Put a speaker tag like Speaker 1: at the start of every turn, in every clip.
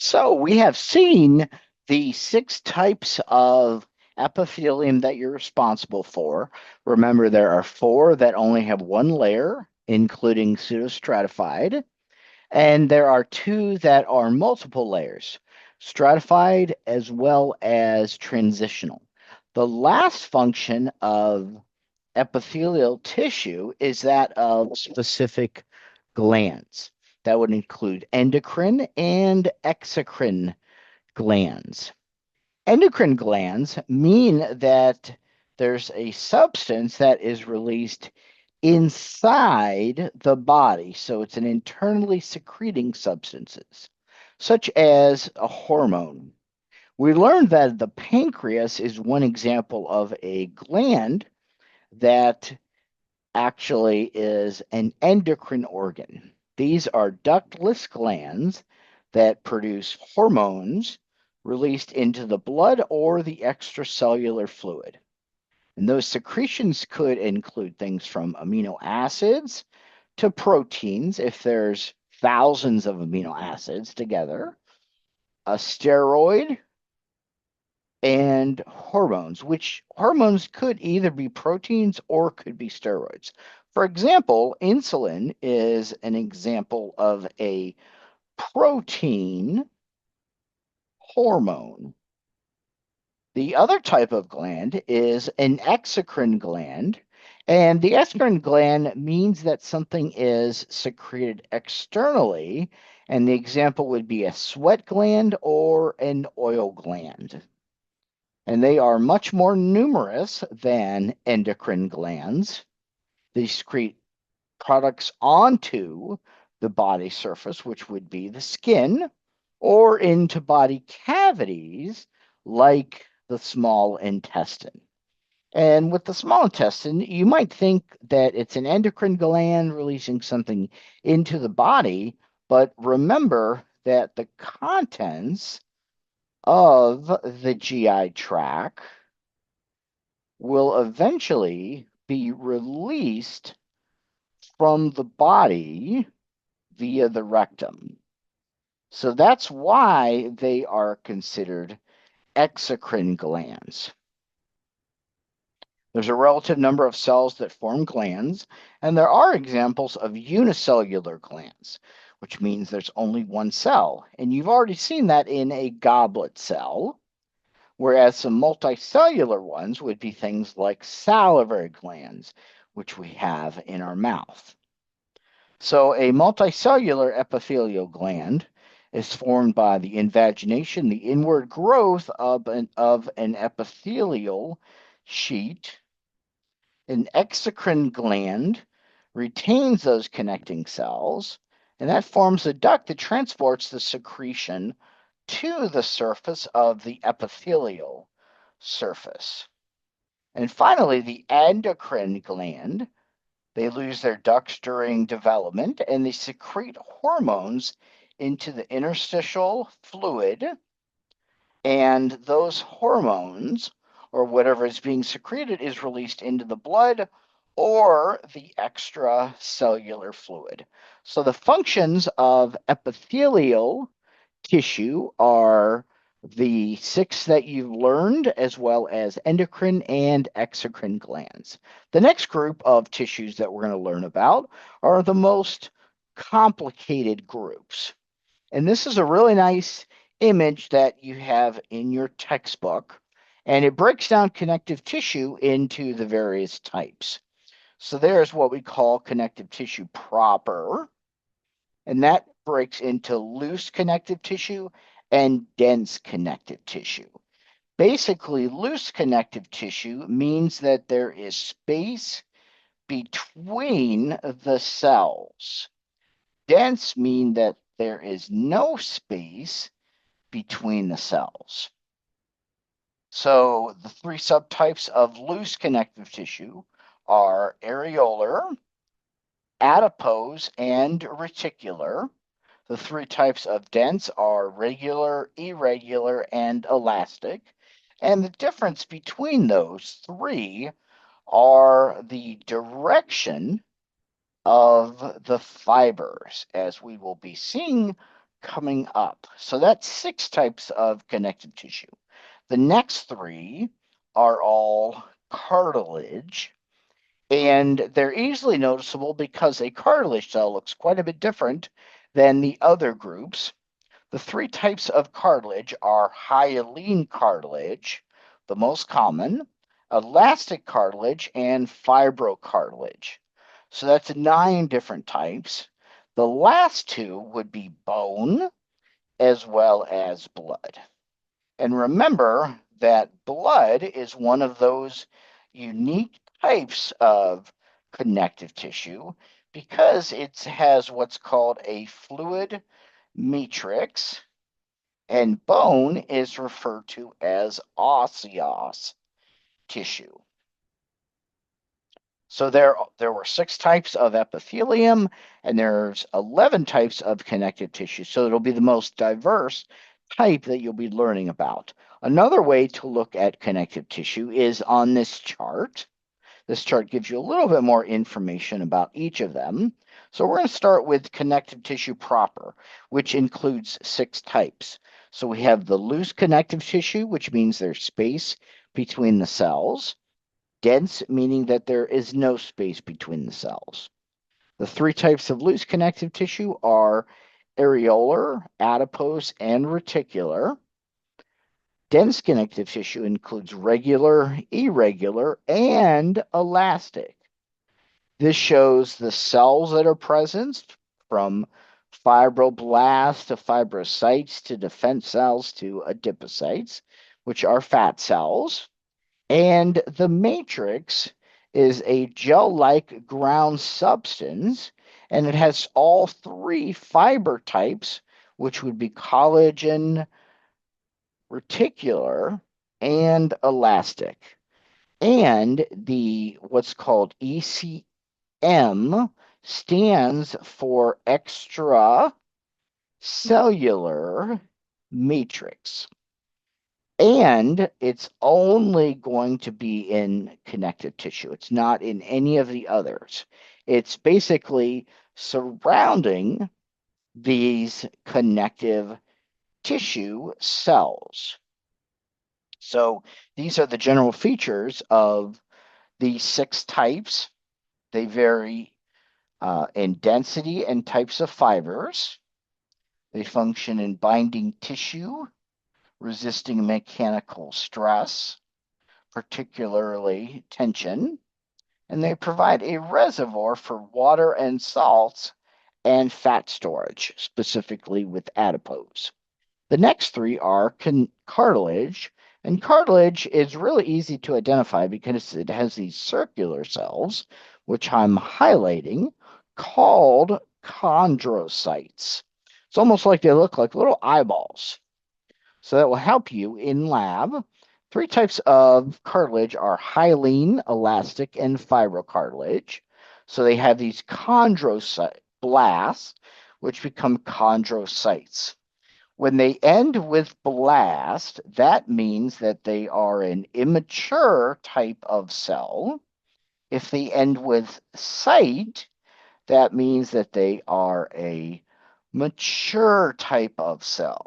Speaker 1: So we have seen the six types of epithelium that you're responsible for. Remember, there are four that only have one layer, including pseudostratified, and there are two that are multiple layers, stratified as well as transitional. The last function of epithelial tissue is that of specific glands. That would include endocrine and exocrine glands. Endocrine glands mean that there's a substance that is released inside the body. So it's an internally secreting substances, such as a hormone. We learned that the pancreas is one example of a gland that actually is an endocrine organ. These are ductless glands that produce hormones released into the blood or the extracellular fluid. And those secretions could include things from amino acids to proteins, if there's thousands of amino acids together, a steroid, and hormones, which hormones could either be proteins or could be steroids. For example, insulin is an example of a protein hormone. The other type of gland is an exocrine gland, and the exocrine gland means that something is secreted externally, and the example would be a sweat gland or an oil gland. And they are much more numerous than endocrine glands. They secrete products onto the body surface, which would be the skin, or into body cavities like the small intestine. And with the small intestine, you might think that it's an endocrine gland releasing something into the body, but remember that the contents of the GI tract will eventually be released from the body via the rectum. So that's why they are considered exocrine glands. There's a relative number of cells that form glands, and there are examples of unicellular glands, which means there's only one cell. And you've already seen that in a goblet cell, whereas some multicellular ones would be things like salivary glands, which we have in our mouth. So a multicellular epithelial gland is formed by the invagination, the inward growth of an epithelial sheet. An exocrine gland retains those connecting cells, and that forms a duct that transports the secretion to the surface of the epithelial surface. And finally, the endocrine gland, they lose their ducts during development and they secrete hormones into the interstitial fluid. And those hormones, or whatever is being secreted, is released into the blood or the extracellular fluid. So the functions of epithelial tissue are the six that you've learned, as well as endocrine and exocrine glands. The next group of tissues that we're going to learn about are the most complicated groups. And this is a really nice image that you have in your textbook, and it breaks down connective tissue into the various types. So there's what we call connective tissue proper, and that breaks into loose connective tissue and dense connective tissue. Basically, loose connective tissue means that there is space between the cells. Dense mean that there is no space between the cells. So the three subtypes of loose connective tissue are areolar, adipose, and reticular. The three types of dense are regular, irregular, and elastic. And the difference between those three are the direction of the fibers, as we will be seeing coming up. So that's 6 types of connective tissue. The next 3 are all cartilage, and they're easily noticeable because a cartilage cell looks quite a bit different than the other groups. The 3 types of cartilage are hyaline cartilage, the most common, elastic cartilage, and fibrocartilage. So that's 9 different types. The last 2 would be bone as well as blood. And remember that blood is one of those unique types of connective tissue because it has what's called a fluid matrix, and bone is referred to as osseous tissue. So there were 6 types of epithelium, and there's 11 types of connective tissue. So it'll be the most diverse type that you'll be learning about. Another way to look at connective tissue is on this chart. This chart gives you a little bit more information about each of them. So we're going to start with connective tissue proper, which includes 6 types. So we have the loose connective tissue, which means there's space between the cells. Dense, meaning that there is no space between the cells. The 3 types of loose connective tissue are areolar, adipose, and reticular. Dense connective tissue includes regular, irregular, and elastic. This shows the cells that are present, from fibroblasts to fibrocytes to defense cells to adipocytes, which are fat cells. And the matrix is a gel-like ground substance, and it has all 3 fiber types, which would be collagen, reticular, and elastic. And the what's called ECM stands for extracellular matrix. And it's only going to be in connective tissue. It's not in any of the others. It's basically surrounding these connective tissue cells. So these are the general features of these 6 types. They vary in density and types of fibers. They function in binding tissue, resisting mechanical stress, particularly tension, and they provide a reservoir for water and salts and fat storage, specifically with adipose. The next 3 are cartilage, and cartilage is really easy to identify because it has these circular cells, which I'm highlighting, called chondrocytes. It's almost like they look like little eyeballs. So that will help you in lab. 3 types of cartilage are hyaline, elastic, and fibrocartilage. So they have these chondroblasts, which become chondrocytes. When they end with blast, that means that they are an immature type of cell. If they end with cyte, that means that they are a mature type of cell.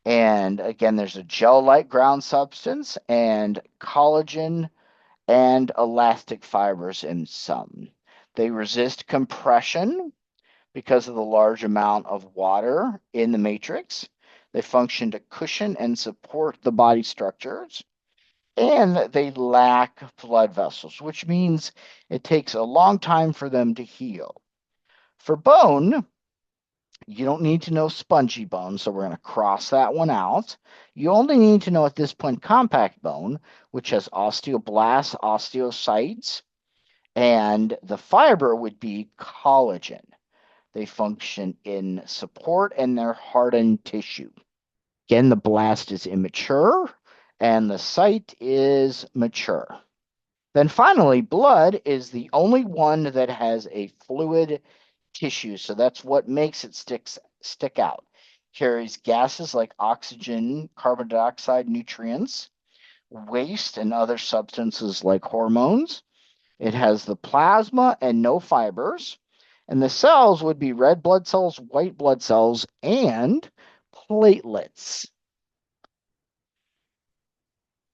Speaker 1: And again, there's a gel-like ground substance and collagen and elastic fibers in some. They resist compression because of the large amount of water in the matrix. They function to cushion and support the body structures. And they lack blood vessels, which means it takes a long time for them to heal. For bone, you don't need to know spongy bone, so we're going to cross that one out. You only need to know at this point compact bone, which has osteoblasts, osteocytes, and the fiber would be collagen. They function in support and they're hardened tissue. Again, the blast is immature and the cyte is mature. Then finally, blood is the only one that has a fluid tissue. So that's what makes it stick out. Carries gases like oxygen, carbon dioxide, nutrients, waste, and other substances like hormones. It has the plasma and no fibers. And the cells would be red blood cells, white blood cells, and platelets.